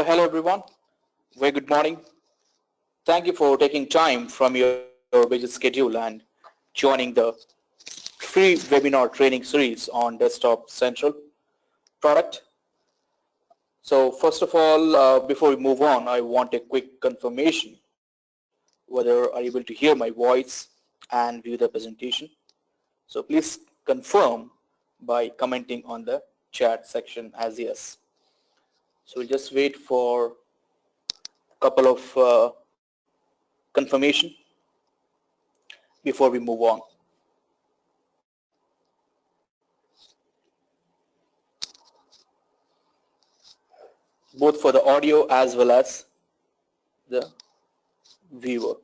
Hello everyone. Very good morning. Thank you for taking time from your busy schedule and joining the free webinar training series on Desktop Central product. So first of all, before we move on, I want a quick confirmation whether are you able to hear my voice and view the presentation. So please confirm by commenting on the chat section as yes. So we'll just wait for a couple of confirmation before we move on. Both for the audio as well as the viewer.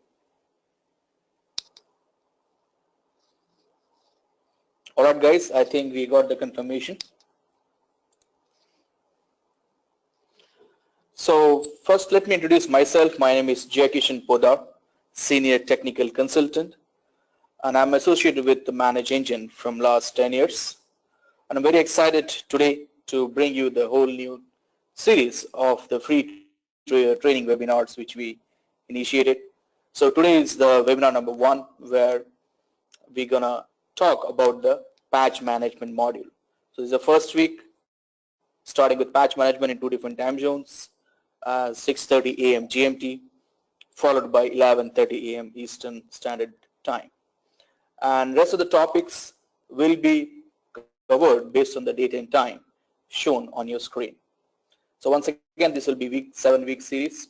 Alright guys, I think we got the confirmation. So first let me introduce myself. My name is Jayakishan Podar, Senior Technical Consultant, and I'm associated with the ManageEngine from last 10 years. And I'm very excited today to bring you the whole new series of the free training webinars which we initiated. So today is the webinar number 1 where we're gonna talk about the patch management module. So this is the first week starting with patch management in 2 different time zones, 6:30 a.m. GMT followed by 11:30 a.m. Eastern Standard Time. And rest of the topics will be covered based on the date and time shown on your screen. So once again, this will be 7-week series,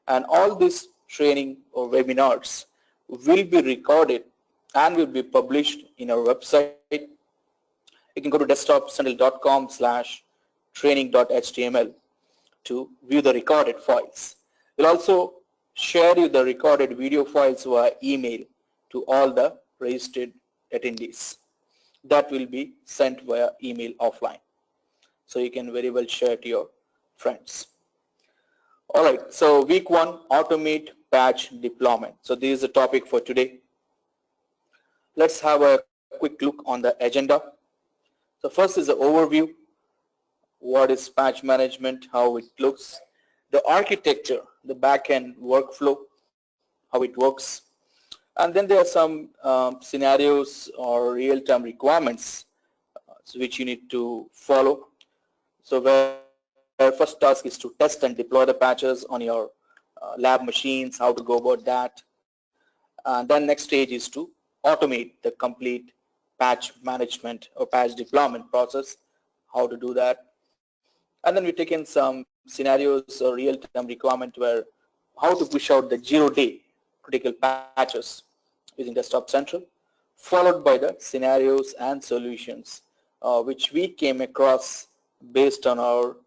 and all these training or webinars will be recorded and will be published in our website. You can go to desktopcentral.com/training.html to view the recorded files. We'll also share you the recorded video files via email to all the registered attendees. That will be sent via email offline. So you can very well share to your friends. Alright, so week 1, automate patch deployment. So this is the topic for today. Let's have a quick look on the agenda. So first is the overview. What is patch management, how it looks, the architecture, the back-end workflow, how it works, and then there are some scenarios or real-time requirements which you need to follow. So where first task is to test and deploy the patches on your lab machines, how to go about that. And then next stage is to automate the complete patch management or patch deployment process, how to do that. And then we take in some scenarios or real-time requirement where how to push out the 0-day critical patches using Desktop Central, followed by the scenarios and solutions which we came across based on our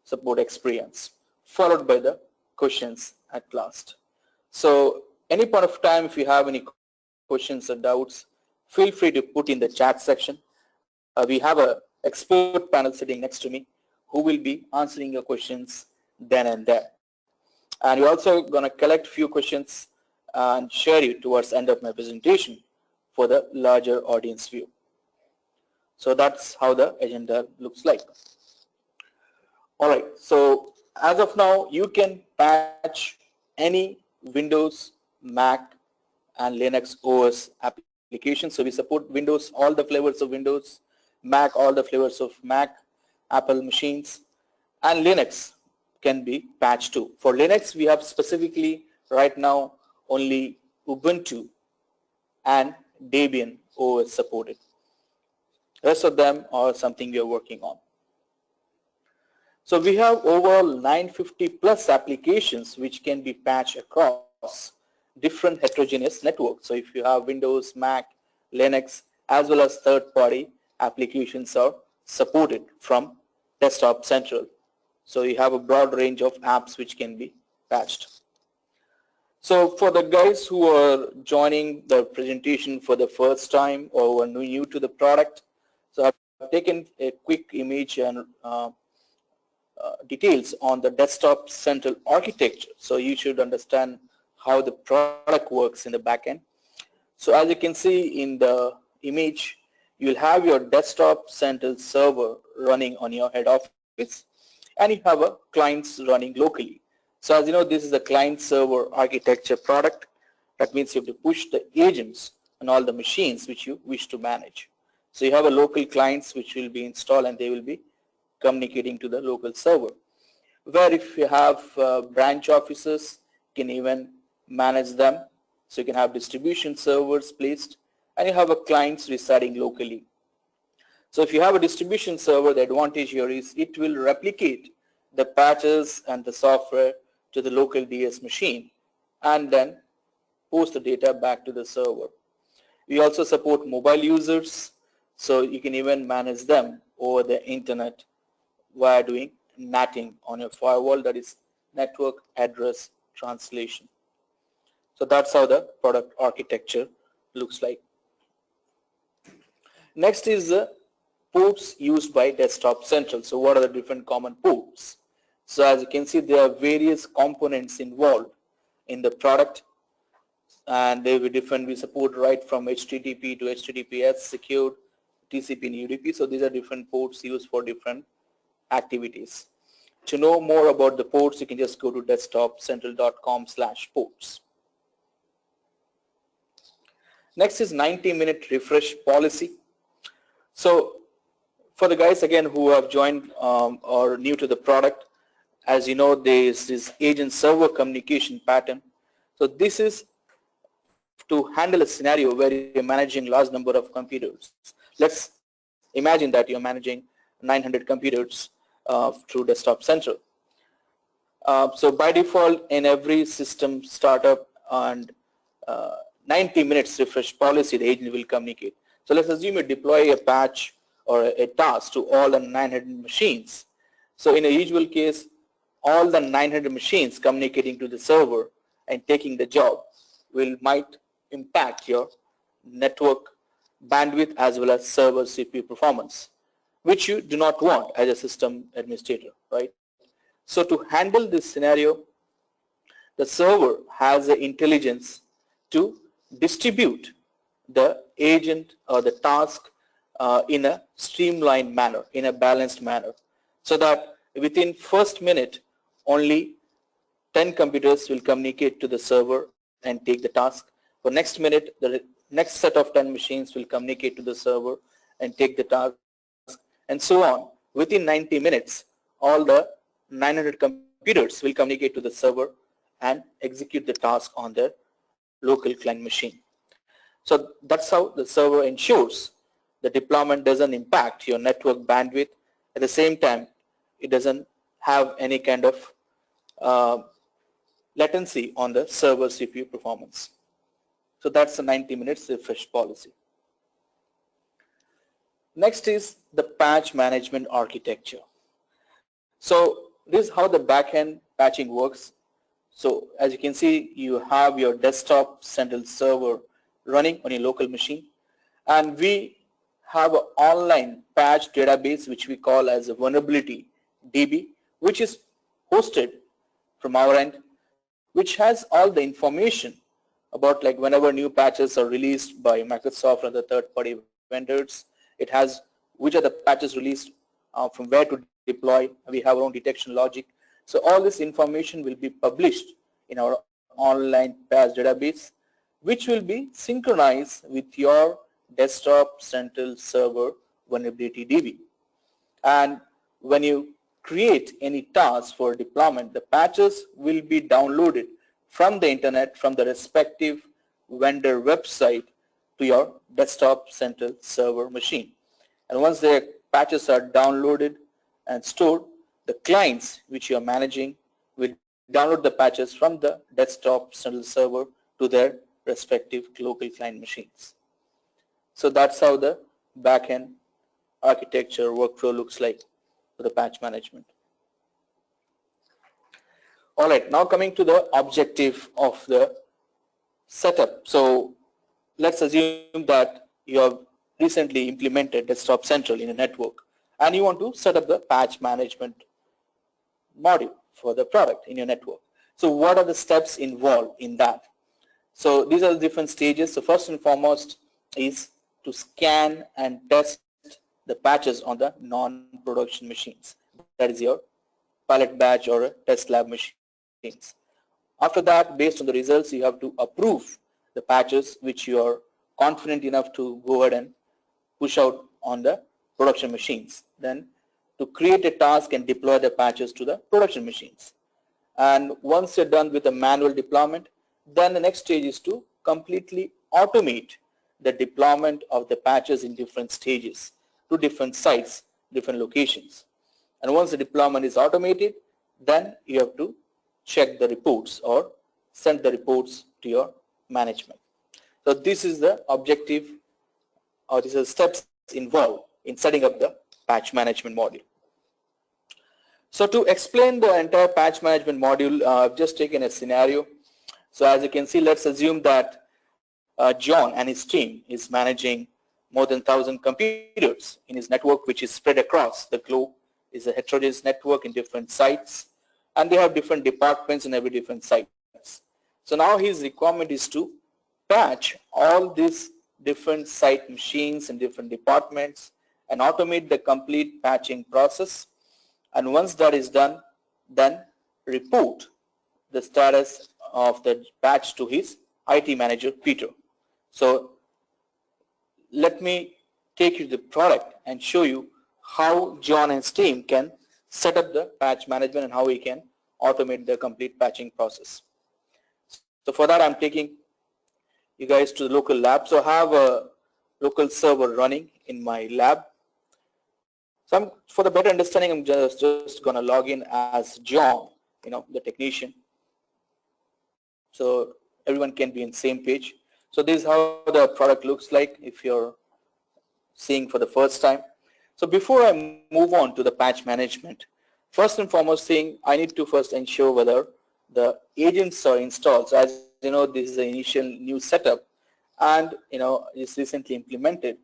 support experience, followed by the questions at last. So any point of time, if you have any questions or doubts, feel free to put in the chat section. We have a expert panel sitting next to me who will be answering your questions then and there. And we're also going to collect few questions and share it towards the end of my presentation for the larger audience view. So that's how the agenda looks like. Alright, so as of now, you can patch any Windows, Mac, and Linux OS application. So we support Windows, all the flavors of Windows, Mac, all the flavors of Mac, Apple machines, and Linux can be patched too. For Linux, we have specifically right now only Ubuntu and Debian OS supported. Rest of them are something we are working on. So we have overall 950 plus applications which can be patched across different heterogeneous networks. So if you have Windows, Mac, Linux, as well as third-party applications are supported from Desktop Central. So you have a broad range of apps which can be patched. So for the guys who are joining the presentation for the first time or who are new to the product, so I've taken a quick image and details on the Desktop Central architecture. So you should understand how the product works in the back end. So as you can see in the image, you'll have your Desktop Central server running on your head office. and you have a clients running locally. So as you know, this is a client server architecture product. That means you have to push the agents on all the machines which you wish to manage. So you have a local clients which will be installed and they will be communicating to the local server. Where if you have branch offices, you can even manage them. So you can have distribution servers placed and you have a clients residing locally. So if you have a distribution server, the advantage here is it will replicate the patches and the software to the local DS machine and then post the data back to the server. We also support mobile users, so you can even manage them over the internet via doing NATing on your firewall, that is network address translation. So that's how the product architecture looks like. Next is the ports used by Desktop Central. So what are the different common ports? So as you can see, there are various components involved in the product, and they will be different. We support right from HTTP to HTTPS, secured, TCP and UDP. So these are different ports used for different activities. To know more about the ports, you can just go to desktopcentral.com/ports. Next is 90-minute refresh policy. So for the guys again who have joined or new to the product, as you know, there is this agent server communication pattern. So this is to handle a scenario where you're managing large number of computers. Let's imagine that you're managing 900 computers through Desktop Central. So by default, in every system startup and 90 minutes refresh policy, the agent will communicate. So let's assume you deploy a patch or a task to all the 900 machines. So in a usual case, all the 900 machines communicating to the server and taking the job might impact your network bandwidth as well as server CPU performance, which you do not want as a system administrator, right? So to handle this scenario, the server has the intelligence to distribute the agent or the task in a streamlined manner, in a balanced manner, so that within first minute only 10 computers will communicate to the server and take the task. For next minute, the next set of 10 machines will communicate to the server and take the task, and so on. Within 90 minutes, all the 900 computers will communicate to the server and execute the task on their local client machine. So that's how the server ensures the deployment doesn't impact your network bandwidth. At the same time, it doesn't have any kind of latency on the server CPU performance. So that's the 90 minutes refresh policy. Next is the patch management architecture. So this is how the backend patching works. So as you can see, you have your Desktop Central server running on your local machine, and we have an online patch database which we call as a vulnerability DB, which is hosted from our end, which has all the information about like whenever new patches are released by Microsoft or the third-party vendors. It has which are the patches released, from where to deploy. We have our own detection logic. So all this information will be published in our online patch database, which will be synchronized with your Desktop Central server vulnerability DB. And when you create any task for deployment, the patches will be downloaded from the internet, from the respective vendor website to your Desktop Central server machine. And once the patches are downloaded and stored, the clients which you are managing will download the patches from the Desktop Central server to their respective local client machines. So that's how the backend architecture workflow looks like for the patch management. All right, now coming to the objective of the setup. So let's assume that you have recently implemented Desktop Central in a network and you want to set up the patch management module for the product in your network. So what are the steps involved in that? So these are the different stages. So first and foremost is to scan and test the patches on the non-production machines. That is your pilot batch or a test lab machines. After that, based on the results, you have to approve the patches which you are confident enough to go ahead and push out on the production machines. Then to create a task and deploy the patches to the production machines. And once you're done with the manual deployment, then the next stage is to completely automate the deployment of the patches in different stages to different sites, different locations. And once the deployment is automated, then you have to check the reports or send the reports to your management. So this is the objective, or these are the steps involved in setting up the patch management module. So to explain the entire patch management module, I've just taken a scenario. So as you can see, let's assume that John and his team is managing more than 1,000 computers in his network, which is spread across the globe. It's a heterogeneous network in different sites, and they have different departments in every different sites. So now his requirement is to patch all these different site machines and different departments and automate the complete patching process. And once that is done, then report the status of the patch to his IT manager, Peter. So let me take you to the product and show you how John and his team can set up the patch management and how we can automate the complete patching process. So for that, I'm taking you guys to the local lab. So I have a local server running in my lab. So for the better understanding, I'm just going to log in as John, the technician. So everyone can be on the same page. So this is how the product looks like if you're seeing for the first time. So before I move on to the patch management, first and foremost thing, I need to first ensure whether the agents are installed. So as you know, this is the initial new setup, and it's recently implemented.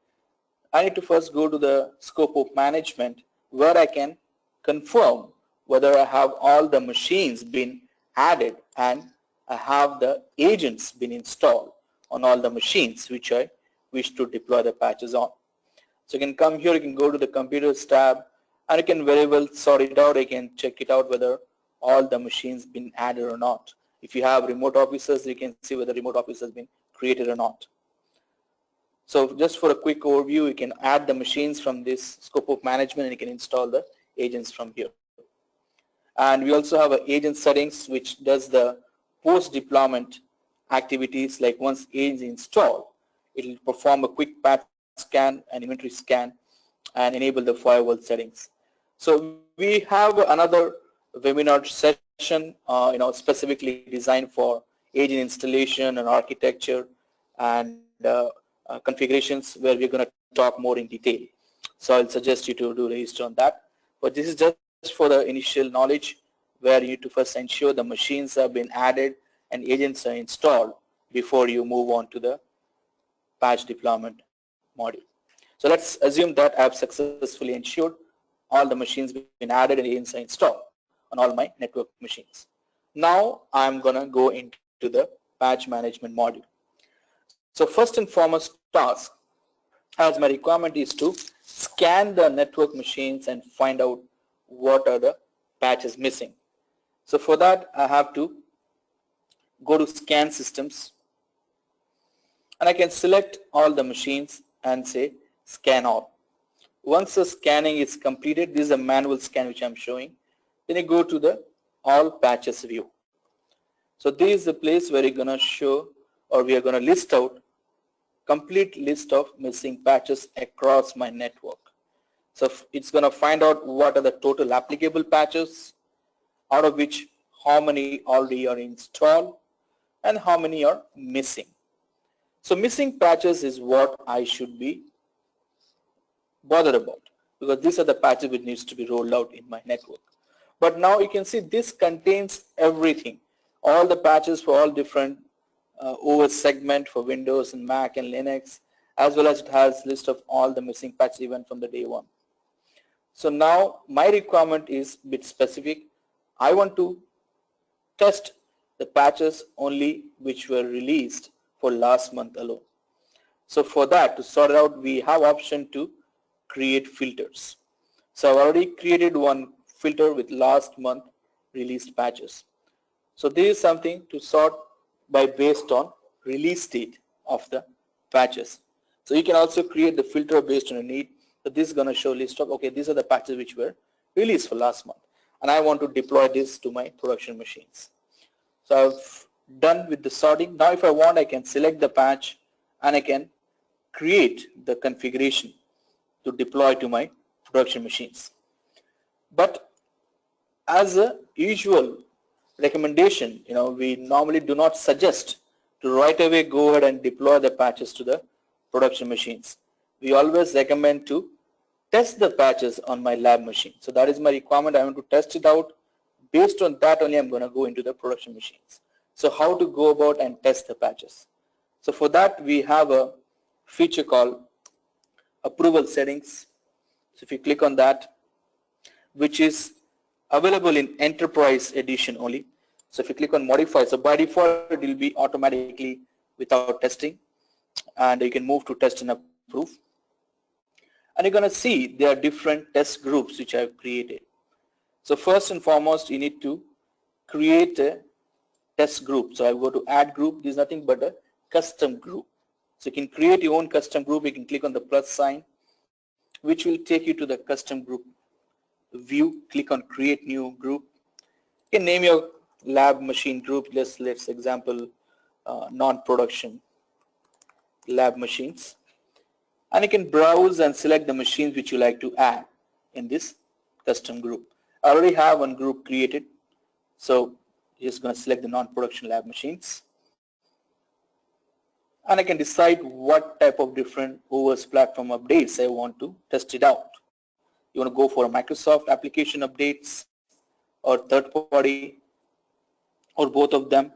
I need to first go to the scope of management where I can confirm whether I have all the machines been added and I have the agents been installed on all the machines which I wish to deploy the patches on. So you can come here, you can go to the computers tab, and you can very well sort it out. You can check it out whether all the machines been added or not. If you have remote offices, you can see whether remote office has been created or not. So just for a quick overview, you can add the machines from this scope of management and you can install the agents from here. And we also have an agent settings which does the post-deployment activities, like once agents installed, it will perform a quick patch scan and inventory scan and enable the firewall settings. So we have another webinar session specifically designed for agent installation and architecture and configurations, where we're going to talk more in detail. So I'll suggest you to do register on that. But this is just for the initial knowledge, where you need to first ensure the machines have been added and agents are installed before you move on to the patch deployment module. So let's assume that I've successfully ensured all the machines been added and agents are installed on all my network machines. Now I'm going to go into the patch management module. So first and foremost task, as my requirement is to scan the network machines and find out what are the patches missing. So for that, I have to go to scan systems, and I can select all the machines and say scan all. Once the scanning is completed, this is a manual scan which I'm showing, then you go to the all patches view. So this is the place where you're going to show, or we are going to list out complete list of missing patches across my network. So it's going to find out what are the total applicable patches, out of which how many already are installed and how many are missing. So missing patches is what I should be bothered about, because these are the patches which needs to be rolled out in my network. But now you can see this contains everything, all the patches for all different OS segment for Windows and Mac and Linux, as well as it has list of all the missing patches even from the day one. So now my requirement is a bit specific. I want to test the patches only which were released for last month alone. So for that, to sort it out, we have option to create filters. So I've already created one filter with last month released patches. So this is something to sort by based on release date of the patches. So you can also create the filter based on a need. So this is going to show list of, okay, these are the patches which were released for last month, and I want to deploy this to my production machines. So I've done with the sorting. Now if I want, I can select the patch and I can create the configuration to deploy to my production machines. But as a usual recommendation, we normally do not suggest to right away go ahead and deploy the patches to the production machines. We always recommend to test the patches on my lab machine. So that is my requirement. I want to test it out. Based on that only I'm going to go into the production machines. So how to go about and test the patches? So for that we have a feature called approval settings. So if you click on that, which is available in enterprise edition only. So if you click on modify, so by default it will be automatically without testing, and you can move to test and approve. And you're going to see there are different test groups which I've created. So first and foremost, you need to create a test group. So I go to add group. This is nothing but a custom group. So you can create your own custom group. You can click on the plus sign, which will take you to the custom group view. Click on create new group. You can name your lab machine group. Let's example non-production lab machines. And you can browse and select the machines which you like to add in this custom group. I already have one group created, so just going to select the non-production lab machines, and I can decide what type of different OS platform updates I want to test it out. You want to go for a Microsoft application updates or third party or both of them,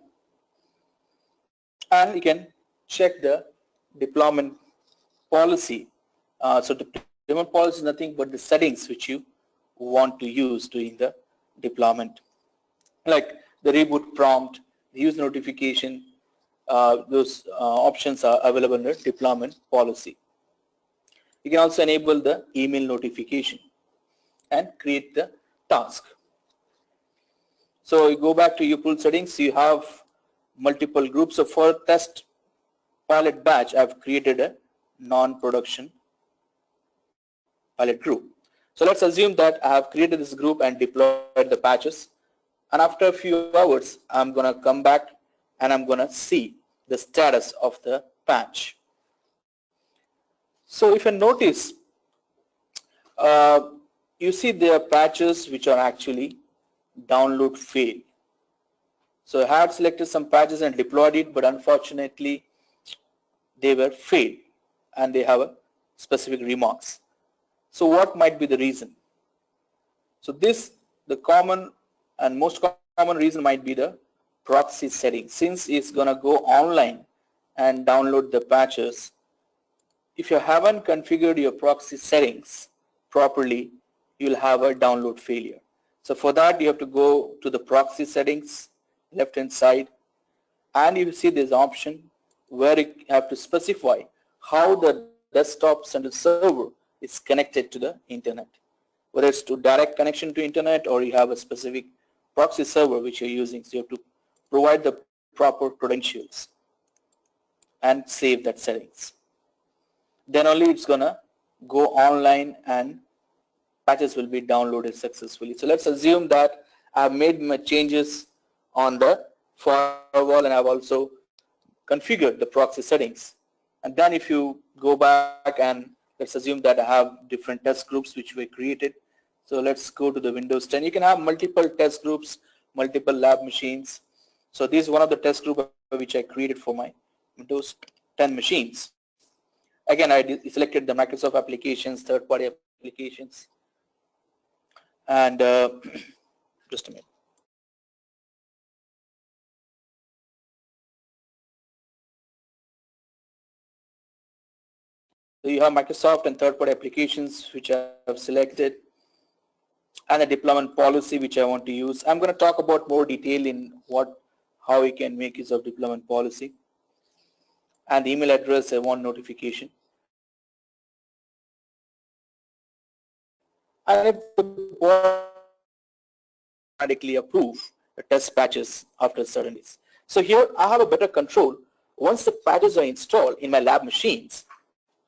and you can check the deployment policy. So the deployment policy is nothing but the settings which you want to use during the deployment, like the reboot prompt, the user notification. Those options are available in the deployment policy. You can also enable the email notification and create the task. So you go back to your pool settings, you have multiple groups. So for test pilot batch, I've created a non-production pilot group. So let's assume that I have created this group and deployed the patches, and after a few hours I'm going to come back and I'm going to see the status of the patch. So if you notice, you see there are patches which are actually download failed. So I had selected some patches and deployed it, but unfortunately they were failed and they have a specific remarks. So what might be the reason? So the common and most common reason might be the proxy setting. Since it's going to go online and download the patches, if you haven't configured your proxy settings properly, you'll have a download failure. So for that you have to go to the proxy settings, left hand side, and you will see this option where you have to specify how the desktop central server is connected to the internet, whether it's to direct connection to internet or you have a specific proxy server which you're using. So you have to provide the proper credentials and save that settings. Then only it's gonna go online and patches will be downloaded successfully. So let's assume that I've made my changes on the firewall and I've also configured the proxy settings. And then if you go back and let's assume that I have different test groups which were created. So let's go to the Windows 10. You can have multiple test groups, multiple lab machines. So this is one of the test groups which I created for my Windows 10 machines. Again, I selected the Microsoft applications, third-party applications, and just a minute. So you have Microsoft and third-party applications which I have selected, and the deployment policy which I want to use. I'm going to talk about more detail in how you can make use of deployment policy, and the email address I want notification. And if the automatically approve the test patches after certain days. So here I have a better control once the patches are installed in my lab machines,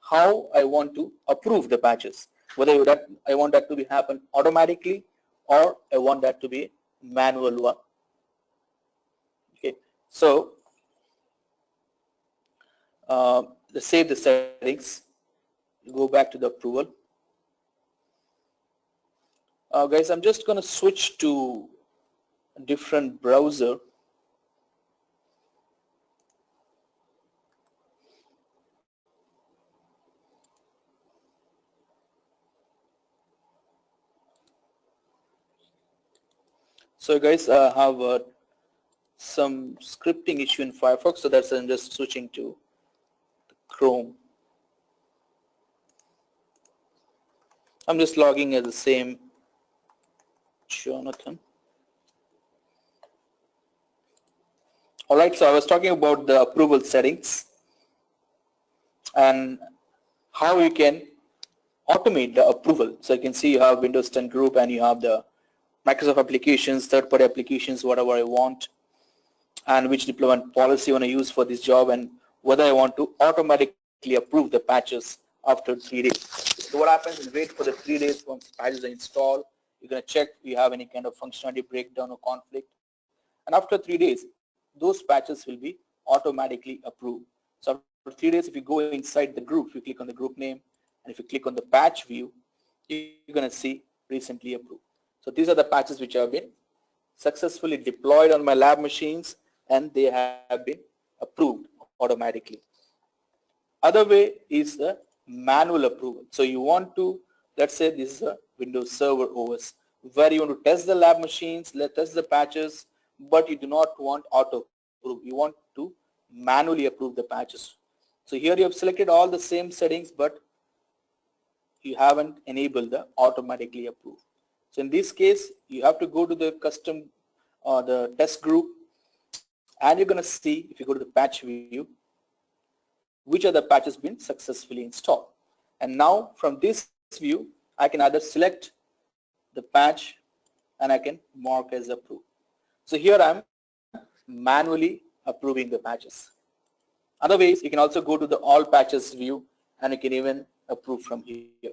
how I want to approve the patches, whether I want that to be happen automatically or I want that to be manual one. Okay, so let's save the settings, go back to the approval. Guys, I'm just going to switch to a different browser. So guys, I have some scripting issue in Firefox, so that's I'm just switching to Chrome. I'm just logging as the same Jonathan. Alright, so I was talking about the approval settings and how you can automate the approval. So you can see you have Windows 10 group and you have the Microsoft applications, third-party applications, whatever I want, and which deployment policy I want to use for this job, and whether I want to automatically approve the patches after 3 days. So what happens is wait for the 3 days once patches are installed. You're going to check if you have any kind of functionality breakdown or conflict, and after 3 days those patches will be automatically approved. So after 3 days, if you go inside the group, if you click on the group name and if you click on the patch view, you're going to see recently approved. So these are the patches which have been successfully deployed on my lab machines and they have been approved automatically. Other way is the manual approval. So you want to, let's say this is a Windows Server OS where you want to test the lab machines, test the patches, but you do not want auto approve. You want to manually approve the patches. So here you have selected all the same settings, but you haven't enabled the automatically approve. So in this case, you have to go to the custom or the test group, and you're going to see, if you go to the patch view, which are the patches been successfully installed. And now from this view, I can either select the patch and I can mark as approved. So here I'm manually approving the patches. Other ways, you can also go to the all patches view and you can even approve from here.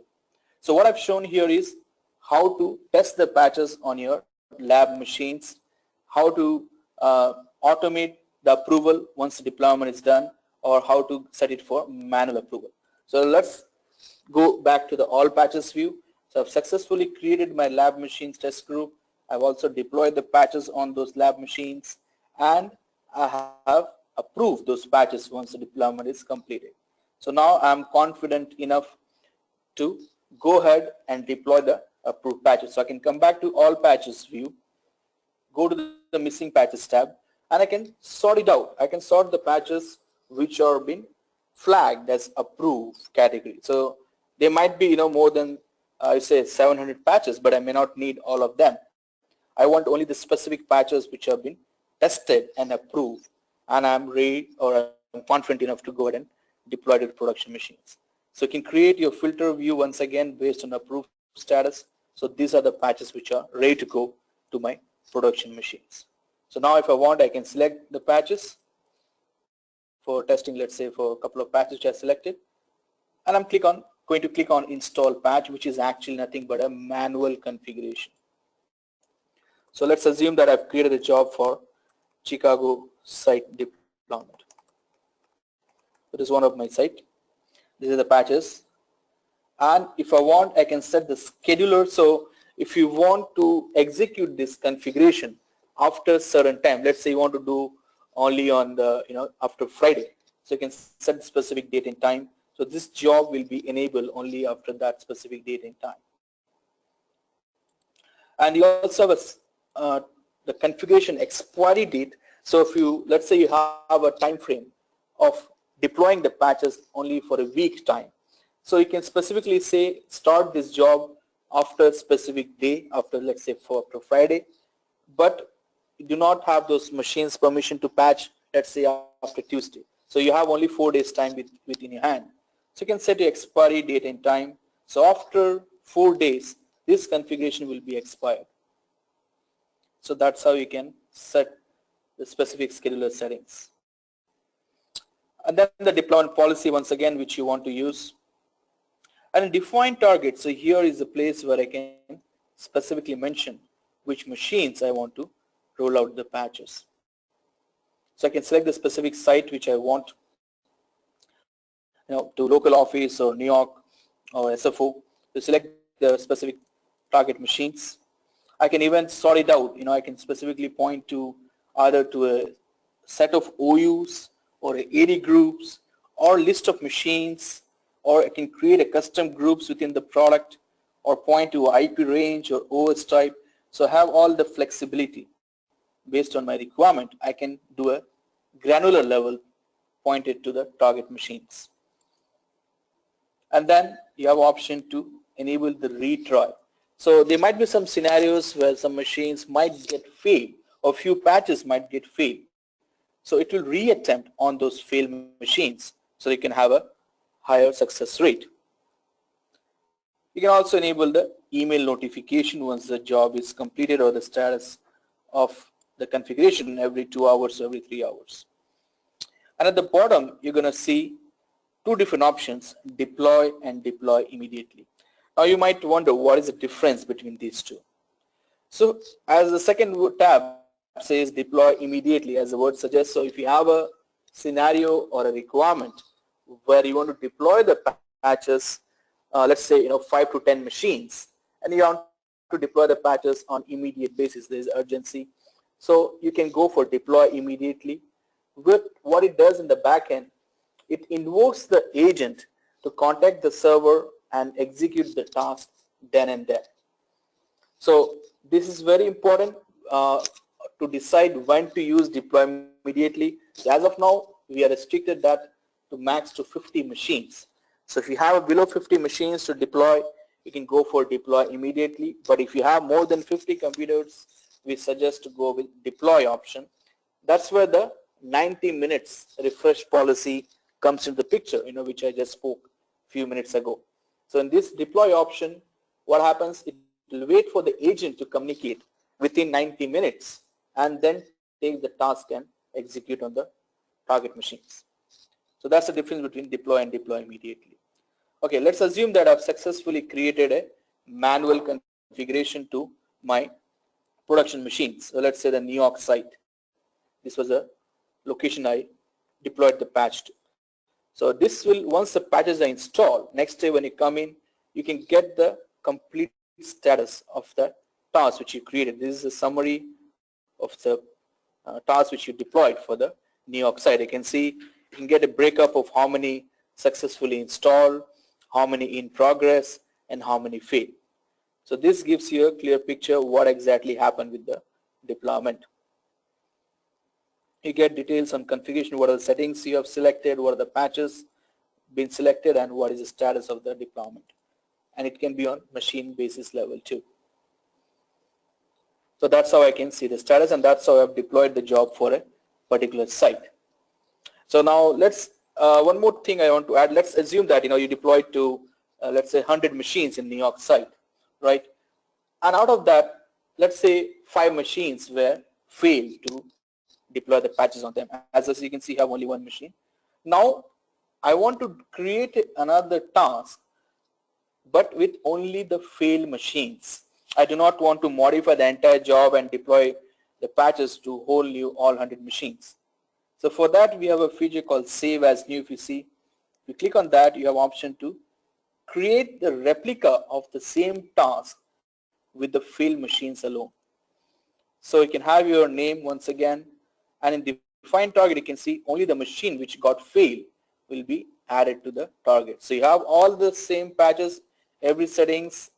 So what I've shown here is how to test the patches on your lab machines, how to automate the approval once the deployment is done, or how to set it for manual approval. So let's go back to the all patches view. So I've successfully created my lab machines test group. I've also deployed the patches on those lab machines, and I have approved those patches once the deployment is completed. So now I'm confident enough to go ahead and deploy the approved patches. So I can come back to all patches view, go to the missing patches tab, and I can sort it out. I can sort the patches which are been flagged as approved category. So there might be more than say 700 patches, but I may not need all of them. I want only the specific patches which have been tested and approved, and I'm ready, or I'm confident enough to go ahead and deploy to the production machines. So you can create your filter view once again based on approved status. So these are the patches which are ready to go to my production machines. So now if I want, I can select the patches for testing, let's say for a couple of patches which I selected, and I'm going to click on install patch, which is actually nothing but a manual configuration. So let's assume that I've created a job for Chicago site deployment. It is one of my site. These are the patches, and if I want, I can set the scheduler. So if you want to execute this configuration after a certain time, let's say you want to do only on the after Friday, so you can set the specific date and time. So this job will be enabled only after that specific date and time. And you also have the configuration expiry date. So if you, let's say you have a time frame of deploying the patches only for a week time, so you can specifically say start this job after a specific day, after let's say after Friday, but you do not have those machines permission to patch, let's say after Tuesday. So you have only 4 days time within your hand. So you can set your expiry date and time. So after 4 days, this configuration will be expired. So that's how you can set the specific scheduler settings. And then the deployment policy once again which you want to use. And define target. So here is the place where I can specifically mention which machines I want to roll out the patches. So I can select the specific site which I want, to local office or New York or SFO, to select the specific target machines. I can even sort it out. I can specifically point to either to a set of OUs or AD groups or list of machines, or I can create a custom groups within the product or point to IP range or OS type. So I have all the flexibility based on my requirement. I can do a granular level pointed to the target machines. And then you have option to enable the retry. So there might be some scenarios where some machines might get failed or few patches might get failed. So it will reattempt on those failed machines so you can have a higher success rate. You can also enable the email notification once the job is completed or the status of the configuration every 2 hours or every 3 hours. And at the bottom you're going to see two different options, deploy and deploy immediately. Now you might wonder what is the difference between these two. So as the second tab says deploy immediately, as the word suggests, so if you have a scenario or a requirement where you want to deploy the patches, let's say 5 to 10 machines, and you want to deploy the patches on immediate basis, there is urgency, so you can go for deploy immediately. With what it does in the back end, it invokes the agent to contact the server and execute the task then and there. So this is very important to decide when to use deploy immediately. So as of now, we are restricted that to max to 50 machines. So if you have below 50 machines to deploy, you can go for deploy immediately. But if you have more than 50 computers, we suggest to go with deploy option. That's where the 90 minutes refresh policy comes into the picture, which I just spoke a few minutes ago. So in this deploy option, what happens, it will wait for the agent to communicate within 90 minutes and then take the task and execute on the target machines. So that's the difference between deploy and deploy immediately. Okay, let's assume that I've successfully created a manual configuration to my production machines. So let's say the New York site. This was a location I deployed the patch to. So this will, once the patches are installed, next day when you come in, you can get the complete status of the task which you created. This is a summary of the task which you deployed for the New York site. You can see, you can get a breakup of how many successfully installed, how many in progress, and how many failed. So this gives you a clear picture of what exactly happened with the deployment. You get details on configuration, what are the settings you have selected, what are the patches been selected, and what is the status of the deployment. And it can be on machine basis level too. So that's how I can see the status, and that's how I've deployed the job for a particular site. So now let's, one more thing I want to add. Let's assume that you deployed to, let's say 100 machines in New York site, right? And out of that, let's say 5 machines were failed to deploy the patches on them. As you can see, I have only 1 machine. Now I want to create another task, but with only the failed machines. I do not want to modify the entire job and deploy the patches to whole new all 100 machines. So for that, we have a feature called Save as New. If you see, if you click on that, you have option to create the replica of the same task with the failed machines alone. So you can have your name once again, and in define target, you can see only the machine which got failed will be added to the target. So you have all the same patches, every settings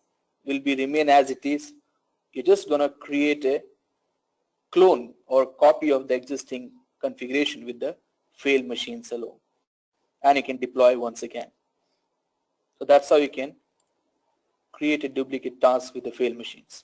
will be remain as it is. You're just going to create a clone or copy of the existing configuration with the failed machines alone, and you can deploy once again. So that's how you can create a duplicate task with the failed machines.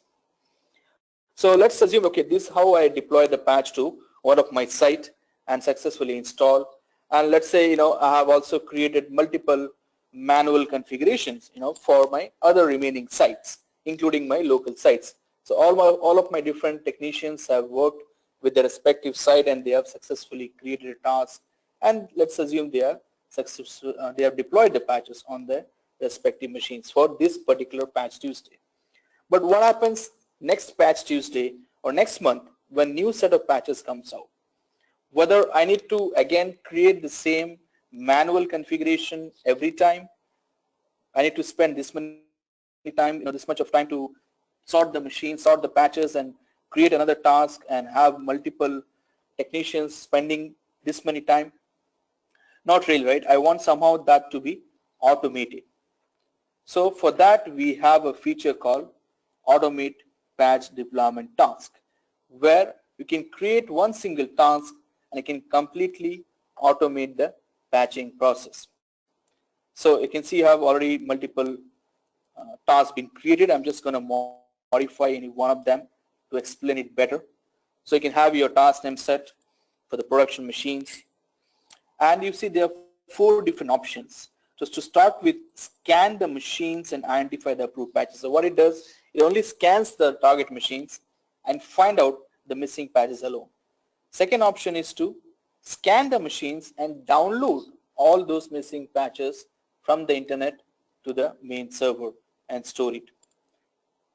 So let's assume, okay, this is how I deploy the patch to one of my site and successfully install. And let's say, I have also created multiple manual configurations, for my other remaining sites, including my local sites. So all of my different technicians have worked with their respective site and they have successfully created a task, and let's assume they are successful, they have deployed the patches on their respective machines for this particular patch Tuesday. But what happens next patch Tuesday or next month when new set of patches comes out? Whether I need to again create the same manual configuration every time, I need to spend this many time, this much of time to sort the machine, sort the patches, and create another task and have multiple technicians spending this many time. Not really, right? I want somehow that to be automated. So for that we have a feature called automate patch deployment task, where you can create one single task and you can completely automate the patching process. So you can see you have already multiple tasks been created. I'm just going to modify any one of them to explain it better. So you can have your task name set for the production machines, and you see there are 4 different options. Just to start with, scan the machines and identify the approved patches. So what it does, it only scans the target machines and find out the missing patches alone. Second option is to scan the machines and download all those missing patches from the internet to the main server and store it.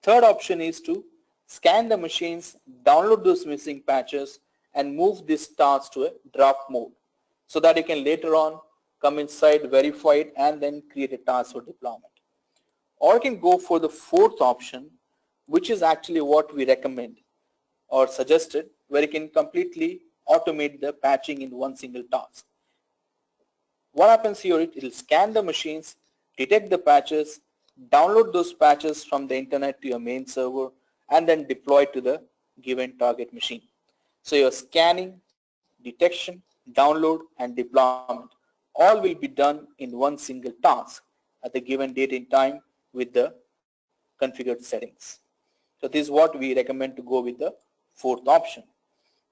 Third option is to scan the machines, download those missing patches, and move this task to a draft mode so that you can later on come inside, verify it, and then create a task for deployment. Or you can go for the fourth option, which is actually what we recommend or suggested, where you can completely automate the patching in one single task. What happens here, it will scan the machines, detect the patches, download those patches from the internet to your main server, and then deploy to the given target machine. So your scanning, detection, download, and deployment all will be done in one single task at the given date and time with the configured settings. So this is what we recommend to go with the fourth option.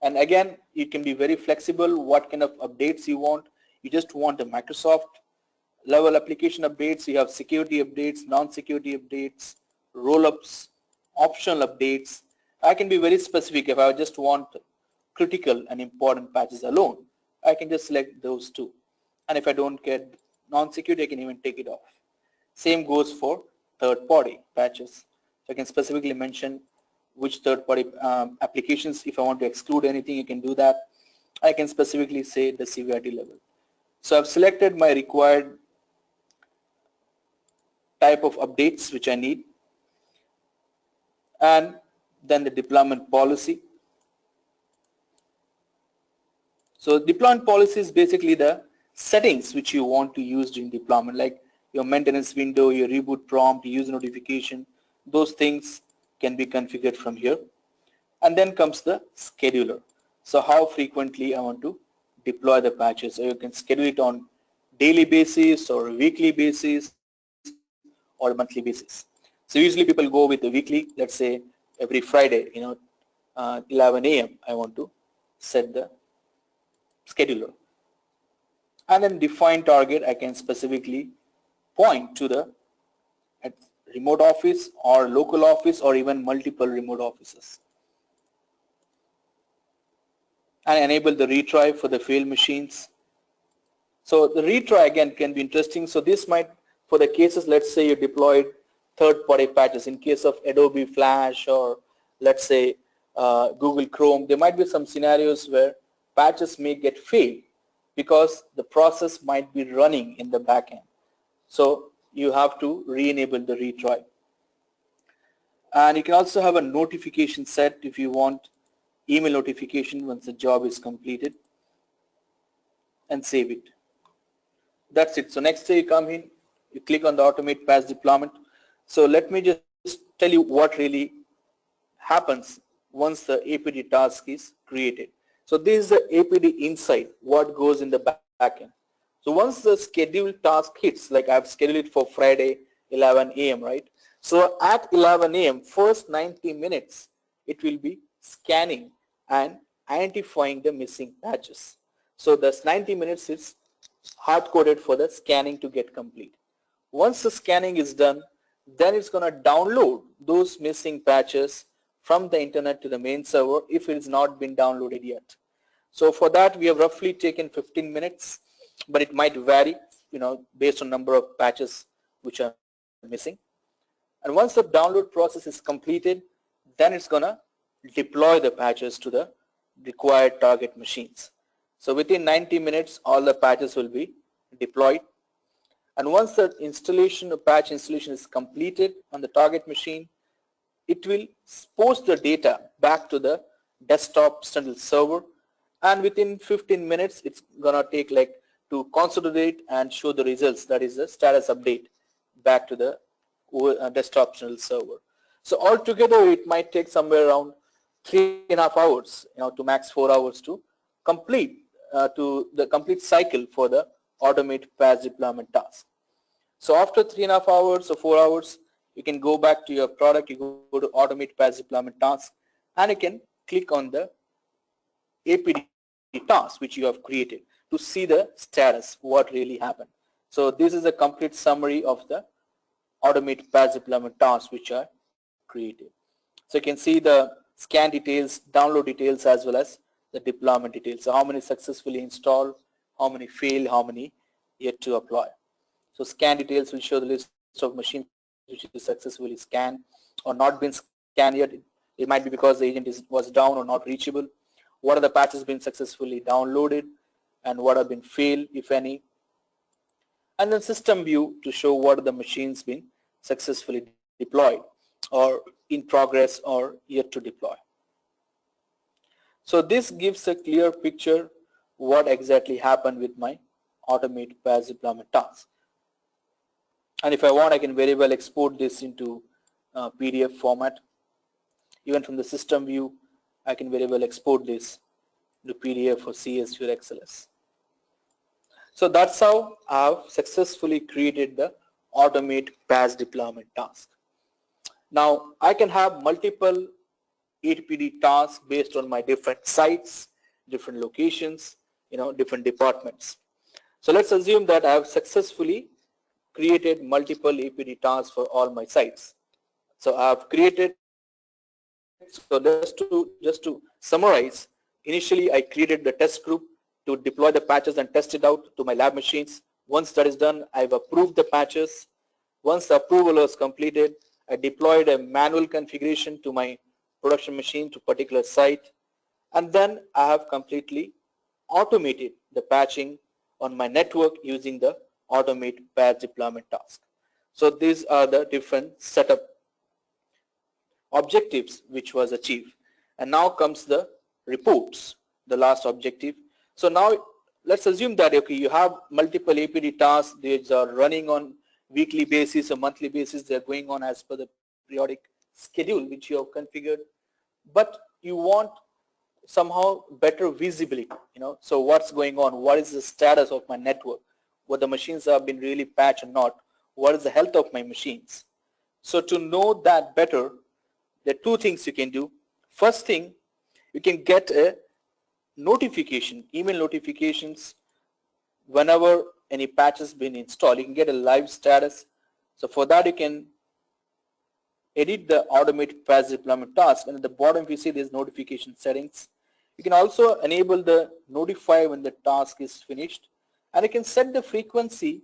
And again, you can be very flexible what kind of updates you want. You just want the Microsoft level application updates, you have security updates, non-security updates, roll-ups, optional updates. I can be very specific. If I just want critical and important patches alone, I can just select those two. And if I don't get non-security, I can even take it off. Same goes for third-party patches. So I can specifically mention which third-party applications. If I want to exclude anything, you can do that. I can specifically say the severity level. So I've selected my required type of updates which I need, and then the deployment policy. So deployment policy is basically the settings which you want to use during deployment, like your maintenance window, your reboot prompt, user notification. Those things can be configured from here. And then comes the scheduler. So how frequently I want to deploy the patches. So you can schedule it on daily basis or weekly basis or monthly basis. So usually people go with the weekly. Let's say every Friday, 11 a.m. I want to set the scheduler. And then define target, I can specifically point to the remote office or local office or even multiple remote offices. And enable the retry for the failed machines. So the retry again can be interesting. So this might, for the cases, let's say you deployed third-party patches in case of Adobe Flash or let's say Google Chrome, there might be some scenarios where patches may get failed because the process might be running in the backend. So you have to re-enable the retry. And you can also have a notification set if you want email notification once the job is completed, and save it. That's it. So next day you come in, you click on the automate patch deployment. So let me just tell you what really happens once the APD task is created. So this is the APD insight, what goes in the backend. So once the scheduled task hits, like I've scheduled it for Friday 11 a.m., right? So at 11 a.m., first 90 minutes, it will be scanning and identifying the missing patches. So this 90 minutes is hard-coded for the scanning to get complete. Once the scanning is done, then it's going to download those missing patches from the internet to the main server if it has not been downloaded yet. So for that we have roughly taken 15 minutes, but it might vary, based on number of patches which are missing. And once the download process is completed, then it's gonna deploy the patches to the required target machines. So within 90 minutes, all the patches will be deployed. And once the patch installation is completed on the target machine, it will post the data back to the desktop central server, and within 15 minutes it's gonna take to consolidate and show the results, that is the status update, back to the desktop central server. So altogether it might take somewhere around 3.5 hours, to max 4 hours to complete the complete cycle for the automate patch deployment task. So after 3.5 hours or 4 hours, you can go back to your product, you go to automate patch deployment task, and you can click on the APD task which you have created to see the status, what really happened. So this is a complete summary of the automate patch deployment tasks which are created. So you can see the scan details, download details, as well as the deployment details. So how many successfully installed, how many failed, how many yet to apply. So scan details will show the list of machines which is successfully scanned or not been scanned yet. It might be because the agent was down or not reachable. What are the patches been successfully downloaded and what have been failed, if any. And then system view to show what are the machines been successfully deployed or in progress or yet to deploy. So this gives a clear picture what exactly happened with my automate patch deployment task. And if I want, I can very well export this into PDF format. Even from the system view, I can very well export this to PDF or CSV or XLS. So that's how I have successfully created the automate patch deployment task. Now I can have multiple APD tasks based on my different sites, different locations, different departments. So let's assume that I have successfully created multiple APD tasks for all my sites. So I have created, so just to summarize, initially I created the test group to deploy the patches and test it out to my lab machines. Once that is done, I've approved the patches. Once the approval was completed, I deployed a manual configuration to my production machine to particular site, and then I have completely automated the patching on my network using the automate patch deployment task. So these are the different setup objectives which was achieved. And now comes the reports, the last objective. So now let's assume that you have multiple APD tasks, these are running on weekly basis or monthly basis, they're going on as per the periodic schedule which you have configured, but you want somehow better visibility, so what's going on, what is the status of my network, whether the machines have been really patched or not, what is the health of my machines. So to know that better, there are two things you can do. First thing, you can get a notification, email notifications whenever any patch has been installed. You can get a live status. So for that you can edit the automate patch deployment task, and at the bottom if you see there's notification settings. You can also enable the notify when the task is finished, and you can set the frequency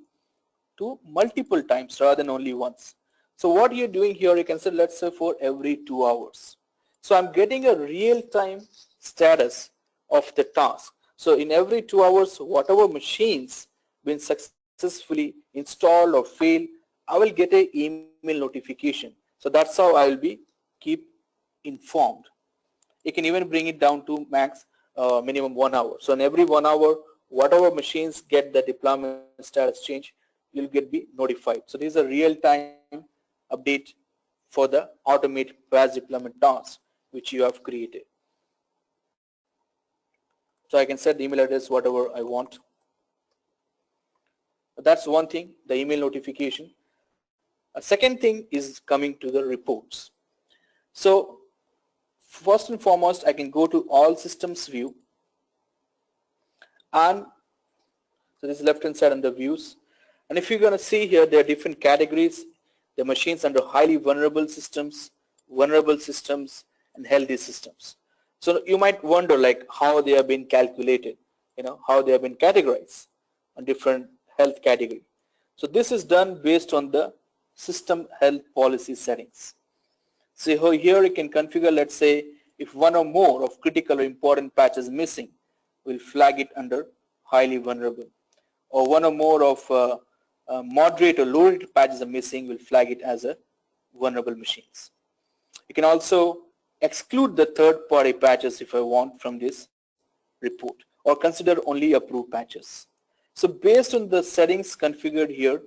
to multiple times rather than only once. So what you're doing here, you can set, let's say, for every 2 hours. So I'm getting a real-time status of the task. So in every 2 hours, whatever machines been successfully installed or failed, I will get an email notification. So that's how I will be keep informed. You can even bring it down to max minimum 1 hour. So in every 1 hour, whatever machines get the deployment status change, you'll be notified. So this is a real-time update for the automate patch deployment task which you have created. So I can set the email address whatever I want. That's one thing, the email notification. A second thing is coming to the reports. So first and foremost, I can go to all systems view, and so this is left hand side under views, and if you're going to see here, there are different categories. The machines under highly vulnerable systems, and healthy systems. So you might wonder like how they have been calculated, how they have been categorized on different health category. So this is done based on the system health policy settings. So here you can configure, let's say, if one or more of critical or important patches missing, we'll flag it under highly vulnerable. Or one or more of moderate or low rated patches are missing, we'll flag it as a vulnerable machines. You can also exclude the third-party patches if I want from this report, or consider only approved patches. So based on the settings configured here,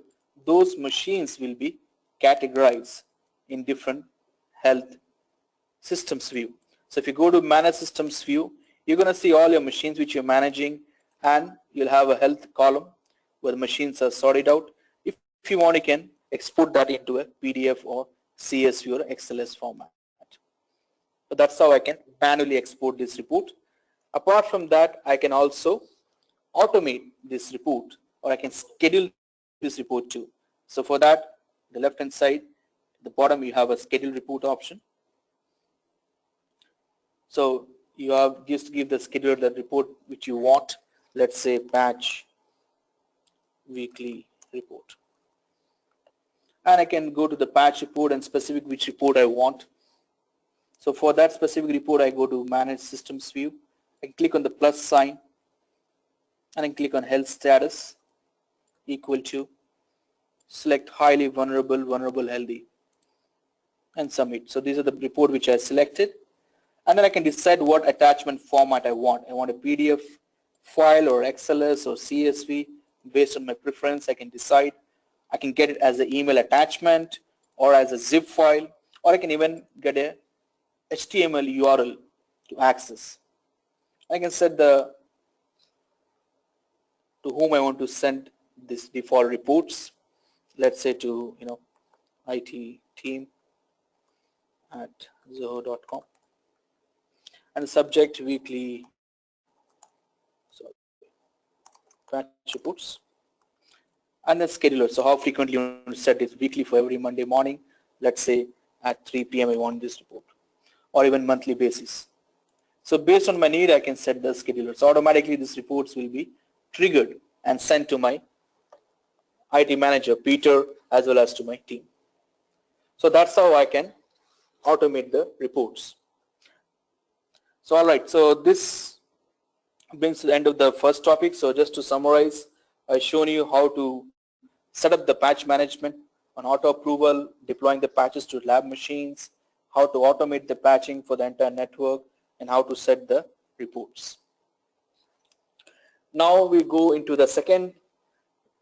those machines will be categorized in different health systems view. So if you go to manage systems view, you're going to see all your machines which you're managing, and you'll have a health column where the machines are sorted out. If you want, you can export that into a PDF or CSV or XLS format. So that's how I can manually export this report. Apart from that, I can also automate this report, or I can schedule this report too. So for that, the left hand side, the bottom, you have a schedule report option. So you have just give the scheduler the report which you want. Let's say patch weekly report. And I can go to the patch report and specific which report I want. So for that specific report, I go to manage systems view. I click on the plus sign and I click on health status equal to, select highly vulnerable, vulnerable, healthy, and submit. So these are the report which I selected. And then I can decide what attachment format I want. I want a PDF file or XLS or CSV. Based on my preference, I can decide. I can get it as an email attachment or as a zip file, or I can even get a HTML URL to access. I can set to whom I want to send this default reports. Let's say to IT team at zoho.com, and the subject weekly patch reports, and then scheduler. So how frequently you want to set it, weekly for every Monday morning. Let's say at 3 p.m. I want this report, or even monthly basis. So based on my need, I can set the scheduler. So automatically these reports will be triggered and sent to my IT manager, Peter, as well as to my team. So that's how I can automate the reports. So all right, so this brings to the end of the first topic. So just to summarize, I've shown you how to set up the patch management on auto approval, deploying the patches to lab machines, how to automate the patching for the entire network, and how to set the reports. Now we go into the second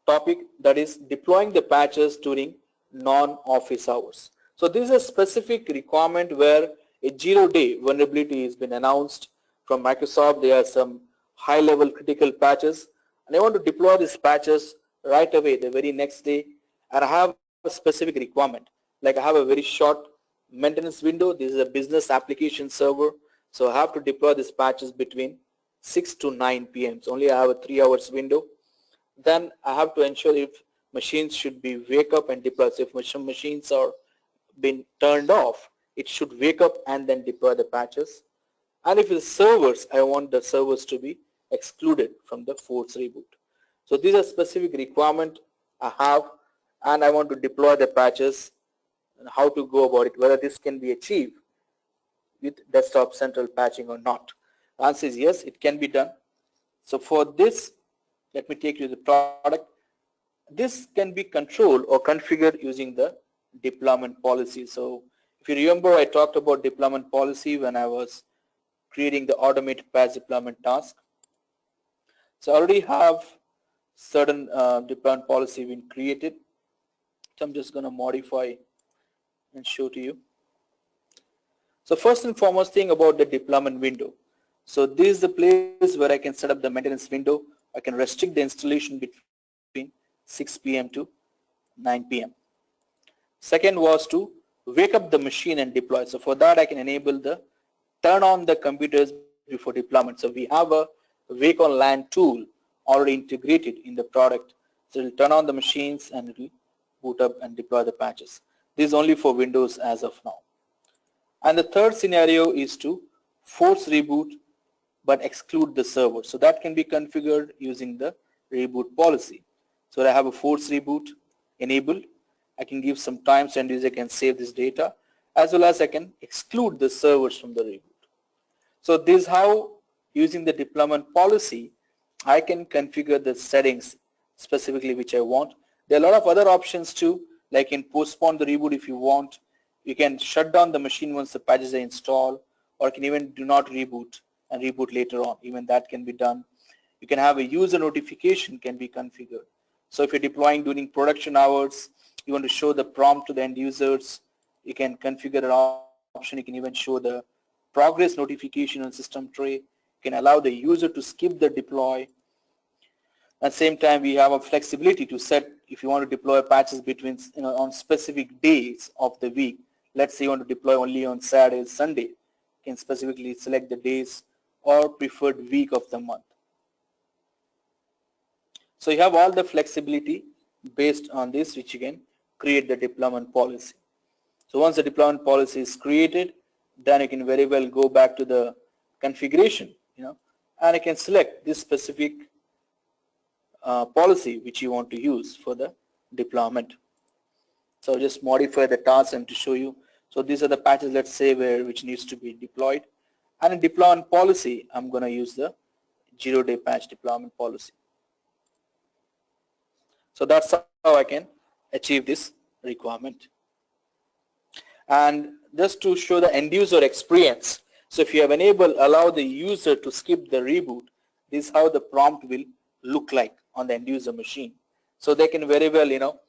topic, that is deploying the patches during non-office hours. So this is a specific requirement where a 0-day vulnerability has been announced from Microsoft. There are some high-level critical patches, and I want to deploy these patches right away the very next day, and I have a specific requirement. Like I have a very short maintenance window. This is a business application server, so I have to deploy these patches between 6 to 9 p.m. So only I have a 3 hours window. Then I have to ensure if machines should be wake up and deploy. So if machines are been turned off, it should wake up and then deploy the patches. And if it's servers, I want the servers to be excluded from the force reboot. So these are specific requirement I have, and I want to deploy the patches and how to go about it, whether this can be achieved with desktop central patching or not. The answer is yes, it can be done. So for this, let me take you to the product. This can be controlled or configured using the deployment policy. So if you remember, I talked about deployment policy when I was creating the automated patch deployment task. So I already have certain deployment policy been created. So I'm just going to modify and show to you. So first and foremost thing about the deployment window. So this is the place where I can set up the maintenance window. I can restrict the installation between 6 p.m. to 9 p.m. Second was to wake up the machine and deploy. So for that I can enable the turn on the computers before deployment. So we have a wake on LAN tool already integrated in the product. So it will turn on the machines and it will boot up and deploy the patches. This is only for Windows as of now. And the third scenario is to force reboot but exclude the server. So that can be configured using the reboot policy. So I have a force reboot enabled. I can give some times and user can save this data, as well as I can exclude the servers from the reboot. So this is how, using the deployment policy, I can configure the settings specifically which I want. There are a lot of other options too, like in postpone the reboot if you want. You can shut down the machine once the patches are installed, or you can even do not reboot and reboot later on. Even that can be done. You can have a user notification can be configured. So if you're deploying during production hours, you want to show the prompt to the end users, you can configure an option. You can even show the progress notification on system tray. You can allow the user to skip the deploy. At the same time, we have a flexibility to set if you want to deploy patches between, on specific days of the week. Let's say you want to deploy only on Saturday, Sunday. You can specifically select the days or preferred week of the month. So you have all the flexibility based on this, which you can create the deployment policy. So once the deployment policy is created, then you can very well go back to the configuration, and you can select this specific policy which you want to use for the deployment. So just modify the task and to show you. So these are the patches, let's say, which needs to be deployed. And in deployment policy, I'm going to use the 0-day patch deployment policy. So that's how I can achieve this requirement. And just to show the end user experience, so if you have enabled allow the user to skip the reboot, this is how the prompt will look like on the end user machine. So they can very well,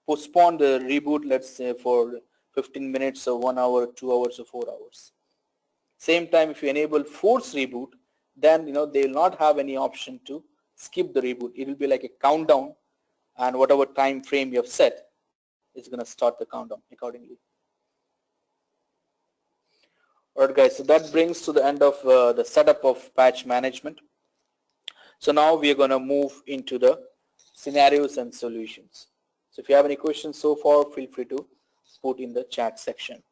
postpone the reboot, let's say for 15 minutes or 1 hour, 2 hours or 4 hours. Same time, if you enable force reboot, then they will not have any option to skip the reboot. It will be like a countdown, and whatever time frame you have set is going to start the countdown accordingly. Alright guys, so that brings to the end of the setup of patch management. So now we are going to move into the scenarios and solutions. So if you have any questions so far, feel free to put in the chat section.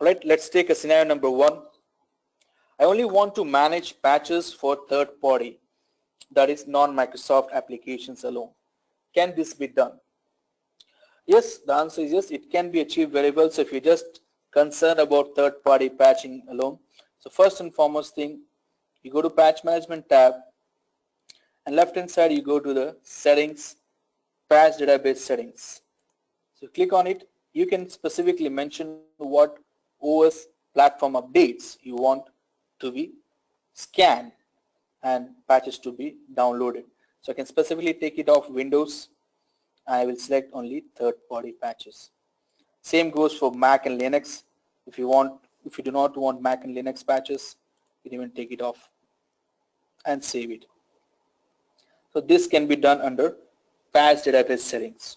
Alright, let's take a scenario number 1. I only want to manage patches for third party, that is non-Microsoft applications alone. Can this be done? Yes, the answer is yes, it can be achieved very well. So if you're just concerned about third-party patching alone, so first and foremost thing, you go to Patch Management tab, and left-hand side you go to the Settings, Patch Database Settings. So click on it. You can specifically mention what OS platform updates you want to be scanned and patches to be downloaded. So I can specifically take it off Windows. I will select only third-party patches. Same goes for Mac and Linux. If you do not want Mac and Linux patches, you can even take it off and save it. So this can be done under Patch Database Settings.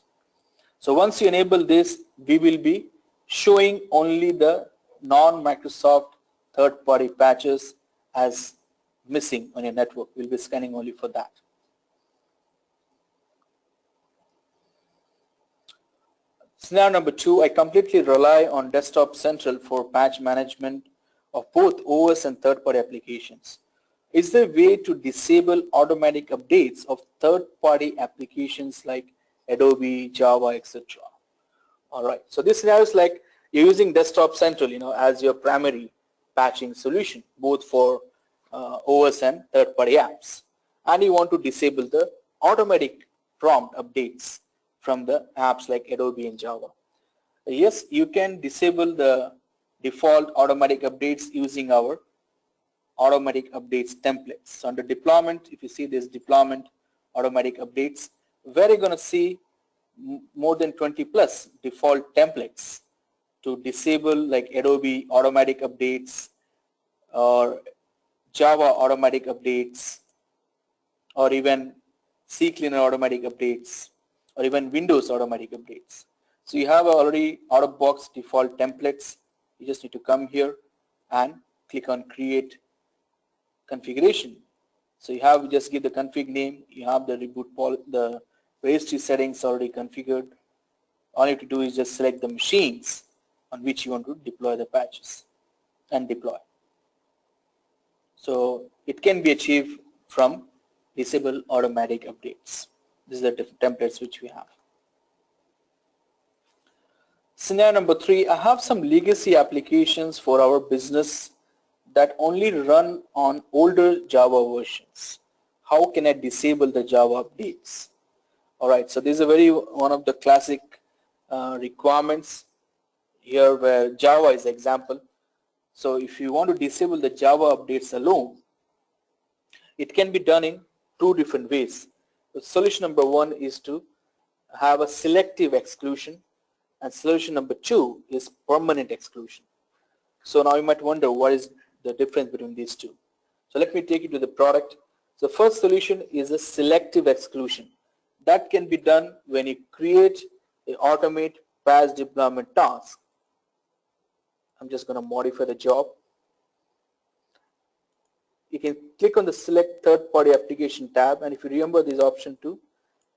So once you enable this, we will be showing only the non-Microsoft third-party patches as missing on your network. We'll be scanning only for that. Scenario number 2, I completely rely on Desktop Central for patch management of both OS and third-party applications. Is there a way to disable automatic updates of third-party applications like Adobe, Java, etc.? Alright, so this scenario is like you're using Desktop Central, as your primary patching solution, both for OS and third-party apps. And you want to disable the automatic prompt updates from the apps like Adobe and Java. Yes, you can disable the default automatic updates using our automatic updates templates. So under deployment, if you see this deployment automatic updates, where you're going to see more than 20 plus default templates to disable like Adobe automatic updates or Java automatic updates or even CCleaner automatic updates or even Windows automatic updates. So you have already out-of-box default templates. You just need to come here and click on Create Configuration. So you have just give the config name. You have the reboot the registry settings already configured. All you have to do is just select the machines on which you want to deploy the patches and deploy. So it can be achieved from disable automatic updates. These are the templates which we have. Scenario number 3, I have some legacy applications for our business that only run on older Java versions. How can I disable the Java updates? Alright, so this is one of the classic requirements here where Java is example. So if you want to disable the Java updates alone, it can be done in 2 different ways. The solution number 1 is to have a selective exclusion, and solution number 2 is permanent exclusion. So now you might wonder what is the difference between these two. So let me take you to the product. So first solution is a selective exclusion. That can be done when you create an automate patch deployment task. I'm just going to modify the job. You can click on the select third-party application tab, and if you remember this option to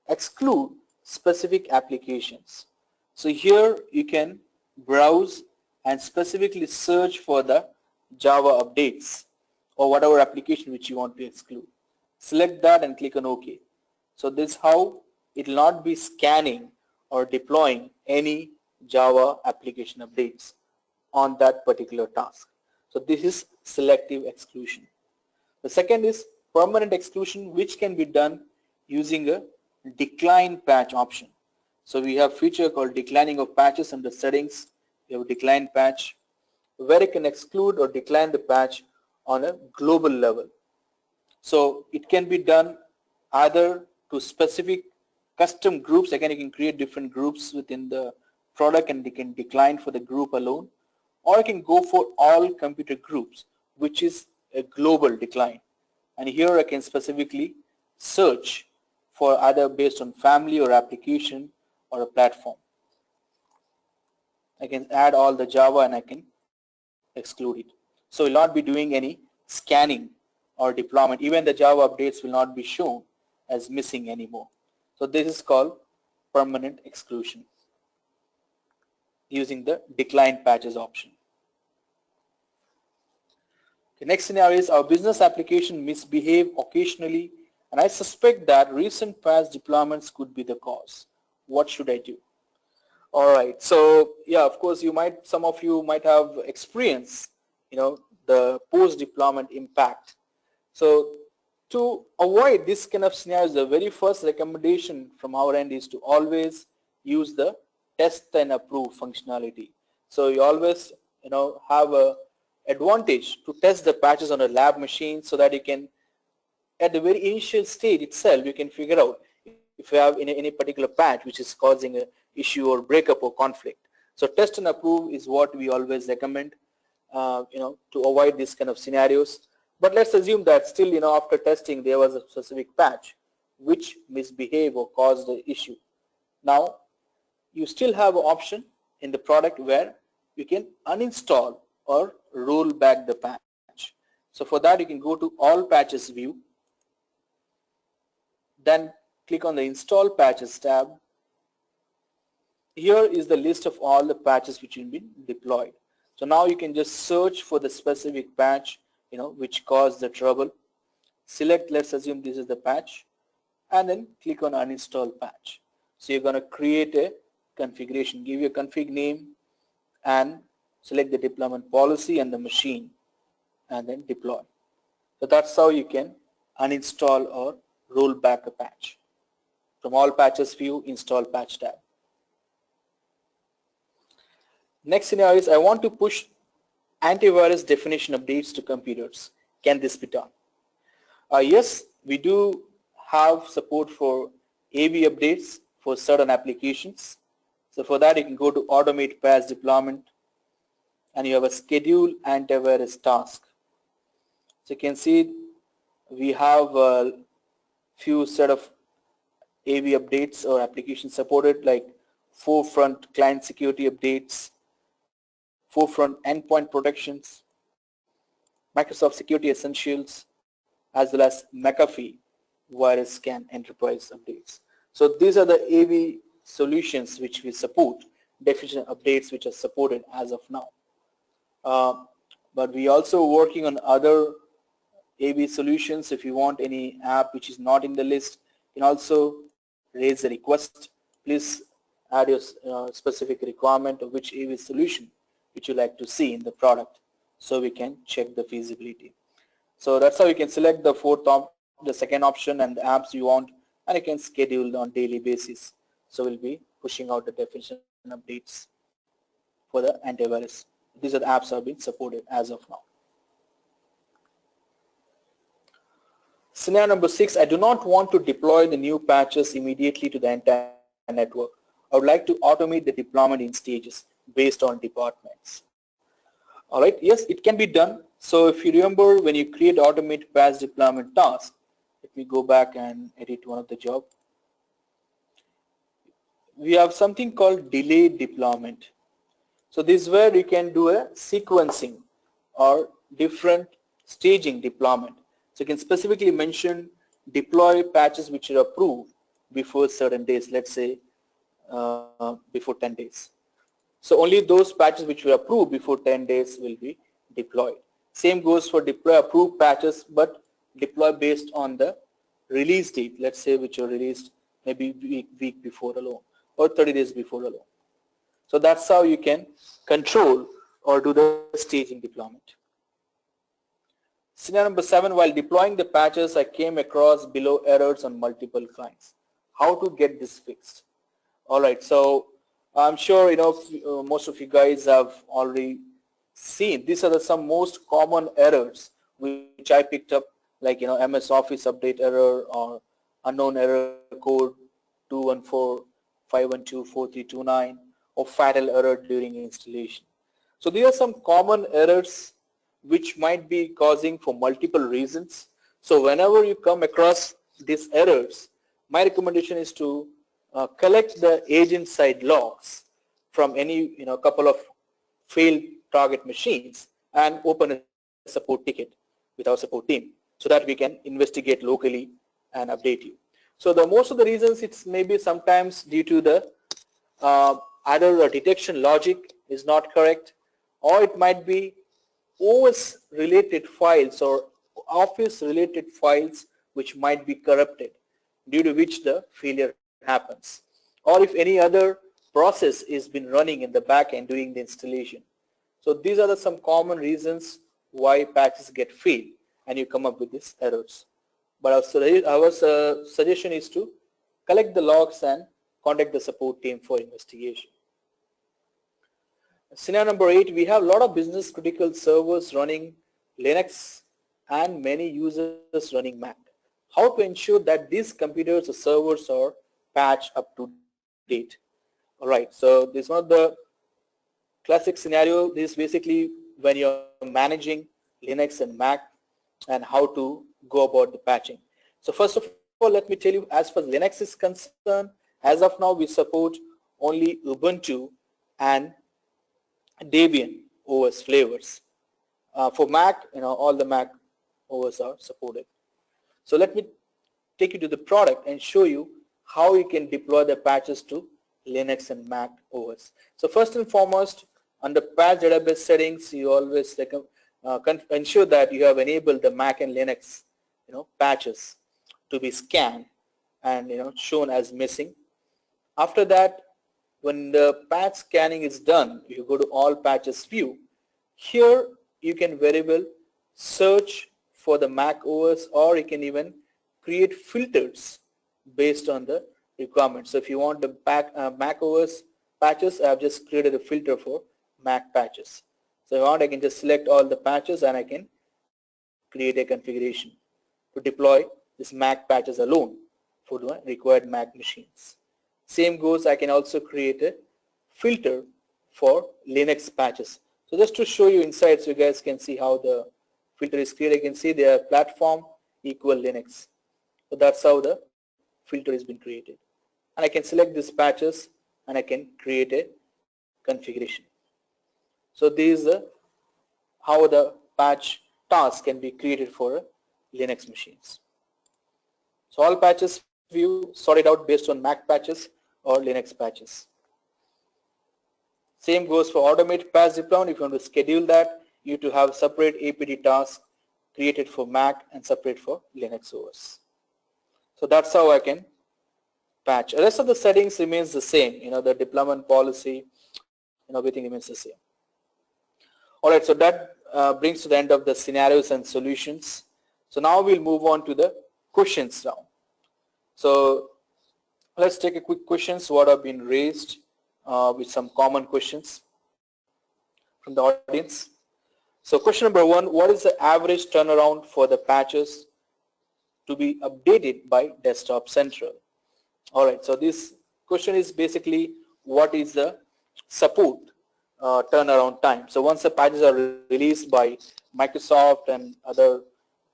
exclude specific applications. So here you can browse and specifically search for the Java updates or whatever application which you want to exclude. Select that and click on OK. So this is how it will not be scanning or deploying any Java application updates on that particular task. So this is selective exclusion. The second is permanent exclusion, which can be done using a decline patch option. So we have feature called declining of patches under settings. We have a decline patch where you can exclude or decline the patch on a global level. So it can be done either to specific custom groups. Again, you can create different groups within the product and you can decline for the group alone, or you can go for all computer groups, which is a global decline. And here I can specifically search for either based on family or application or a platform. I can add all the Java and I can exclude it. So we'll not be doing any scanning or deployment. Even the Java updates will not be shown as missing anymore. So this is called permanent exclusion using the decline patches option. The next scenario is our business application misbehave occasionally, and I suspect that recent patch deployments could be the cause. What should I do? Alright, so yeah, of course some of you might have experienced, the post-deployment impact. So to avoid this kind of scenarios, the very first recommendation from our end is to always use the test and approve functionality. So you always have a advantage to test the patches on a lab machine so that you can, at the very initial stage itself, you can figure out if you have any particular patch which is causing an issue or breakup or conflict. So test and approve is what we always recommend, to avoid these kind of scenarios. But let's assume that still, after testing, there was a specific patch which misbehaved or caused the issue. Now, you still have an option in the product where you can uninstall or roll back the patch. So for that, you can go to all patches view, then click on the install patches tab. Here is the list of all the patches which have been deployed. So now you can just search for the specific patch which caused the trouble. Select, let's assume this is the patch, and then click on uninstall patch. So you're going to create a configuration, give your config name and select the deployment policy and the machine and then deploy. So that's how you can uninstall or roll back a patch. From all patches view, install patch tab. Next scenario is I want to push antivirus definition updates to computers. Can this be done? Yes, we do have support for AV updates for certain applications. So for that, you can go to automate patch deployment and you have a schedule antivirus task. So you can see we have a few set of AV updates or applications supported, like forefront client security updates, forefront endpoint protections, Microsoft Security Essentials, as well as McAfee virus scan enterprise updates. So these are the AV solutions which we support, definition updates which are supported as of now. But we also working on other AV solutions. If you want any app which is not in the list, you can also raise a request. Please add your specific requirement of which AV solution which you like to see in the product, so we can check the feasibility. So that's how you can select the the second option and the apps you want, and you can schedule on daily basis. So we'll be pushing out the definition updates for the antivirus. These are the apps that have been supported as of now. Scenario number 6, I do not want to deploy the new patches immediately to the entire network. I would like to automate the deployment in stages based on departments. All right, yes, it can be done. So if you remember, when you create automate patch deployment task, let me go back and edit one of the job. We have something called delayed deployment. So this is where you can do a sequencing or different staging deployment. So you can specifically mention deploy patches which are approved before certain days, let's say before 10 days. So only those patches which were approved before 10 days will be deployed. Same goes for deploy approved patches, but deploy based on the release date, let's say which are released maybe week before alone or 30 days before alone. So that's how you can control or do the staging deployment. Scenario number 7, while deploying the patches, I came across below errors on multiple clients. How to get this fixed? All right, so I'm sure most of you guys have already seen. These are some most common errors which I picked up, like MS Office update error or unknown error code 214-512-4329 or fatal error during installation. So these are some common errors which might be causing for multiple reasons. So whenever you come across these errors, my recommendation is to collect the agent side logs from any couple of failed target machines and open a support ticket with our support team so that we can investigate locally and update you. So the most of the reasons, it's maybe sometimes due to the either the detection logic is not correct, or it might be OS related files or Office related files which might be corrupted, due to which the failure happens, or if any other process is been running in the back end during the installation. So these are some common reasons why patches get failed and you come up with these errors. But our suggestion is to collect the logs and contact the support team for investigation. Scenario number 8, we have a lot of business critical servers running Linux and many users running Mac. How to ensure that these computers or servers are patched up to date? All right, so this is one of the classic scenario. This is basically when you're managing Linux and Mac and how to go about the patching. So first of all, let me tell you, as far as Linux is concerned, as of now we support only Ubuntu and Debian OS flavors. For Mac, all the Mac OS are supported. So let me take you to the product and show you how you can deploy the patches to Linux and Mac OS. So first and foremost, under patch database settings, you always ensure that you have enabled the Mac and Linux patches to be scanned and shown as missing. After that, when the patch scanning is done, you go to all patches view. Here you can very well search for the Mac OS, or you can even create filters based on the requirements. So if you want the Mac OS patches, I have just created a filter for Mac patches. So if I want, I can just select all the patches and I can create a configuration to deploy this Mac patches alone for the required Mac machines. Same goes, I can also create a filter for Linux patches. So just to show you inside, so you guys can see how the filter is created. You can see their platform equal Linux. So that's how the filter has been created. And I can select these patches and I can create a configuration. So this is how the patch task can be created for Linux machines. So all patches view sorted out based on Mac patches. or Linux patches. Same goes for automated patch deployment. If you want to schedule that, you need to have separate APD task created for Mac and separate for Linux OS. So that's how I can patch. The rest of the settings remains the same. The deployment policy, everything remains the same. All right, so that brings to the end of the scenarios and solutions. So now we'll move on to the questions now. So let's take a quick questions what have been raised with some common questions from the audience. So question number 1, what is the average turnaround for the patches to be updated by Desktop Central? All right, so this question is basically what is the support turnaround time. So once the patches are released by Microsoft and other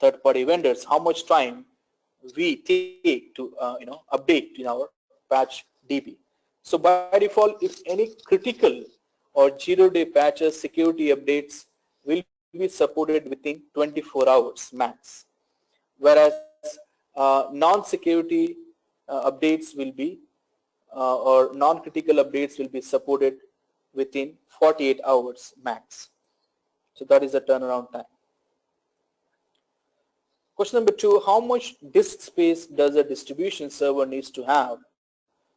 third-party vendors, how much time we take to update in our patch DB. So by default, if any critical or 0-day patches, security updates will be supported within 24 hours max, whereas non-security updates will be or non-critical updates will be supported within 48 hours max. So that is the turnaround time. Question number 2, how much disk space does a distribution server needs to have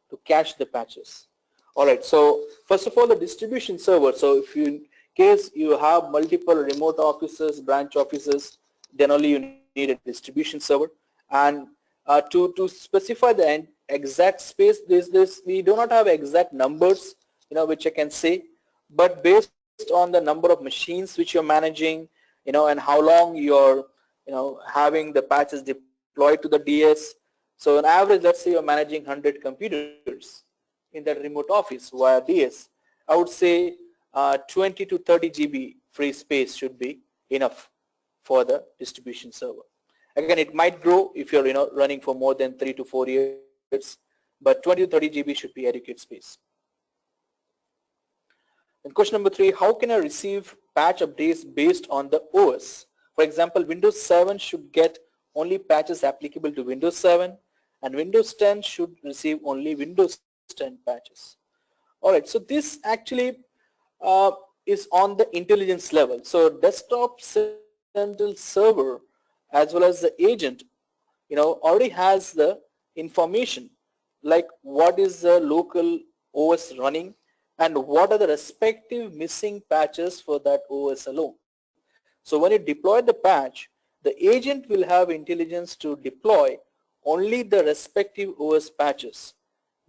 to cache the patches? All right, so first of all, the distribution server, so if you, in case you have multiple remote offices, branch offices, then only you need a distribution server. And to specify the exact space, we do not have exact numbers, which I can say, but based on the number of machines which you're managing, and how long you're having the patches deployed to the DS. So on average, let's say you're managing 100 computers in that remote office via DS. I would say 20 to 30 GB free space should be enough for the distribution server. Again, it might grow if you're running for more than 3 to 4 years, but 20 to 30 GB should be adequate space. And question number 3, how can I receive patch updates based on the OS? For example, Windows 7 should get only patches applicable to Windows 7, and Windows 10 should receive only Windows 10 patches. All right, so this actually is on the intelligence level. So Desktop Central Server as well as the agent, already has the information like what is the local OS running and what are the respective missing patches for that OS alone. So when you deploy the patch, the agent will have intelligence to deploy only the respective OS patches.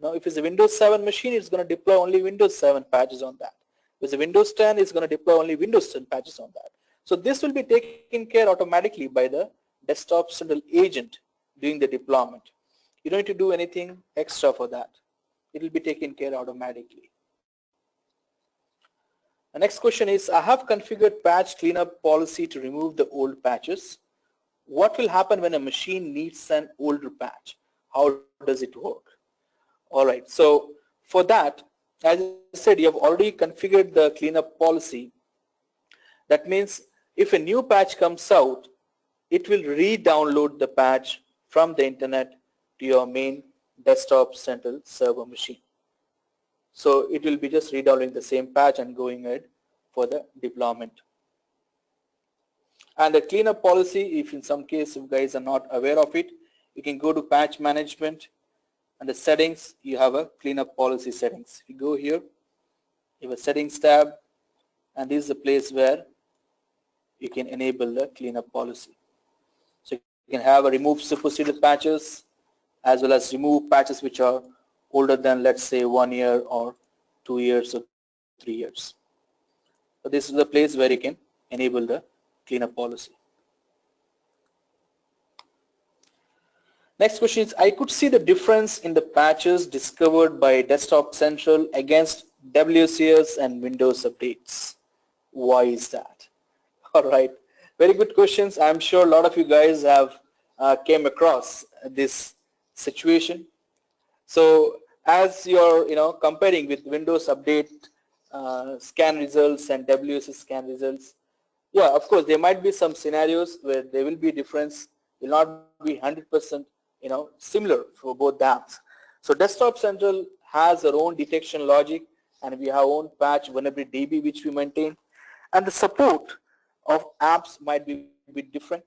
Now if it's a Windows 7 machine, it's going to deploy only Windows 7 patches on that. If it's a Windows 10, it's going to deploy only Windows 10 patches on that. So this will be taken care automatically by the Desktop Central agent doing the deployment. You don't need to do anything extra for that. It will be taken care automatically. The next question is, I have configured patch cleanup policy to remove the old patches. What will happen when a machine needs an older patch? How does it work? All right, so for that, as I said, you have already configured the cleanup policy. That means if a new patch comes out, it will re-download the patch from the internet to your main Desktop Central Server machine. So it will be just re-downloading the same patch and going ahead for the deployment. And the cleanup policy, if in some case you guys are not aware of it, you can go to patch management and the settings, you have a cleanup policy settings. If you go here, you have a settings tab, and this is the place where you can enable the cleanup policy. So you can have a remove superseded patches as well as remove patches which are older than, let's say, 1 year or 2 years or 3 years. So this is the place where you can enable the cleanup policy. Next question is, I could see the difference in the patches discovered by Desktop Central against WCS and Windows updates. Why is that? All right, very good questions. I'm sure a lot of you guys have came across this situation. So as you're comparing with Windows update scan results and WSS scan results, yeah, of course there might be some scenarios where there will be difference, will not be 100% similar for both the apps. So Desktop Central has our own detection logic, and we have own patch vulnerability DB which we maintain, and the support of apps might be a bit different.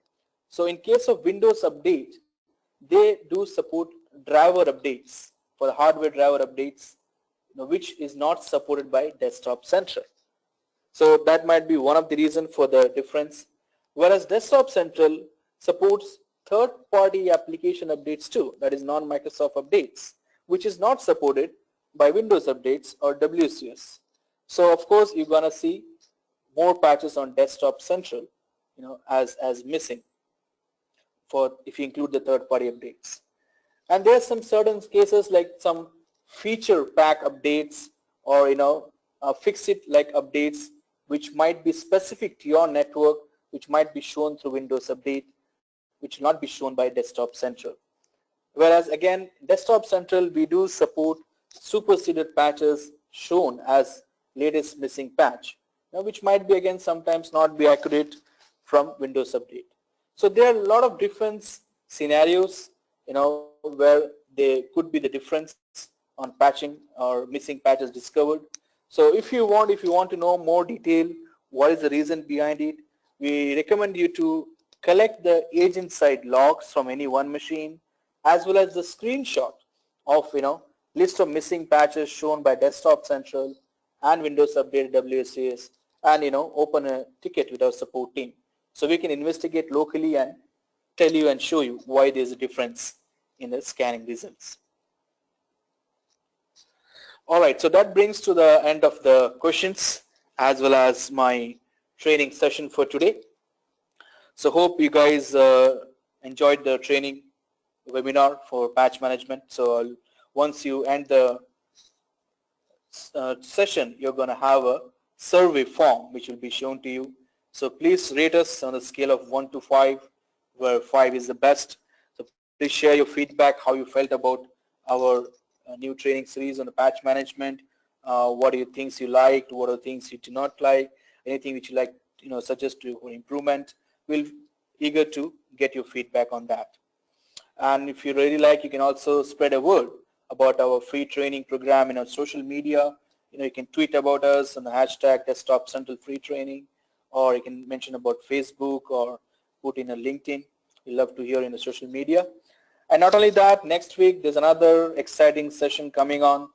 So in case of Windows Update, they do support driver updates for the hardware driver updates, which is not supported by Desktop Central. So that might be one of the reasons for the difference. Whereas Desktop Central supports third-party application updates too, that is non-Microsoft updates, which is not supported by Windows Updates or WCS. So of course you're gonna see more patches on Desktop Central, as missing for if you include the third-party updates. And there are some certain cases like some feature pack updates or fix-it like updates which might be specific to your network, which might be shown through Windows Update, which will not be shown by Desktop Central. Whereas again, Desktop Central, we do support superseded patches shown as latest missing patch, which might be again sometimes not be accurate from Windows Update. So there are a lot of different scenarios, where there could be the difference on patching or missing patches discovered. So if you want to know more detail, what is the reason behind it, we recommend you to collect the agent side logs from any one machine, as well as the screenshot of list of missing patches shown by Desktop Central and Windows Update WSCS, and open a ticket with our support team, so we can investigate locally and tell you and show you why there's a difference in the scanning results. Alright, so that brings to the end of the questions as well as my training session for today. So hope you guys enjoyed the training webinar for patch management. So once you end the session, you're going to have a survey form which will be shown to you. So please rate us on a scale of 1 to 5, where 5 is the best. So please share your feedback, how you felt about our new training series on the patch management. What are the things you liked? What are the things you do not like? Anything which you like, suggest for improvement. We'll eager to get your feedback on that. And if you really like, you can also spread a word about our free training program in our social media. You can tweet about us on the hashtag Desktop Central Free Training, or you can mention about Facebook or put in a LinkedIn. We love to hear in the social media. And not only that, next week there's another exciting session coming on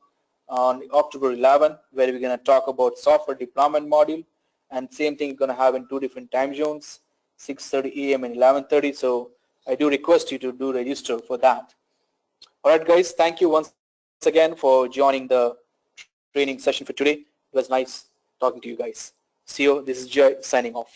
October 11, where we're going to talk about software deployment module, and same thing we're going to have in 2 different time zones, 6:30 a.m. and 11:30. So I do request you to do register for that. All right, guys, thank you once again for joining the training session for today. It was nice talking to you guys. See you. This is Jay signing off.